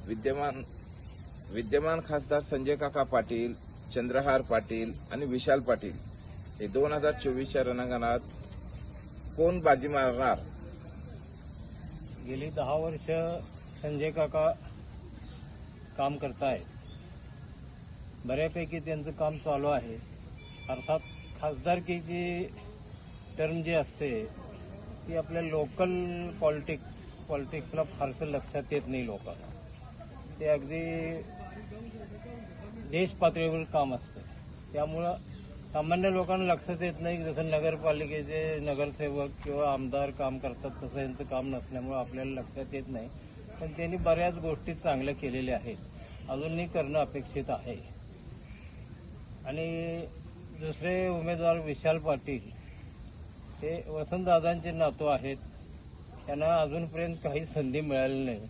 विद्यमान खासदार संजय काका पाटील, चंद्रहार पाटील आणि विशाल पाटील हे 2024च्या रणांगणात कोण बाजी मारणार? गेली 10 वर्ष संजय काका काम करतायत. बऱ्यापैकी त्यांचं काम चालू आहे. अर्थात खासदारकीची टर्म जी असते ती आपल्या लोकल पॉलिटिक्सला फारसं लक्षात येत नाही लोकांना. ते अगदी देश पातळीवर काम असतं. त्यामुळं सामान्य लोकांना लक्षात येत नाही. जसं नगरपालिकेचे नगरसेवक किंवा आमदार काम करतात तसं यांचं काम नसल्यामुळं आपल्याला लक्षात येत नाही. पण त्यांनी बऱ्याच गोष्टी चांगल्या केलेल्या आहेत, अजूनही करणं अपेक्षित आहे. आणि दुसरे उमेदवार विशाल पाटील हे वसंतदादांचे नातू आहेत. त्यांना अजूनपर्यंत काही संधी मिळाली नाही.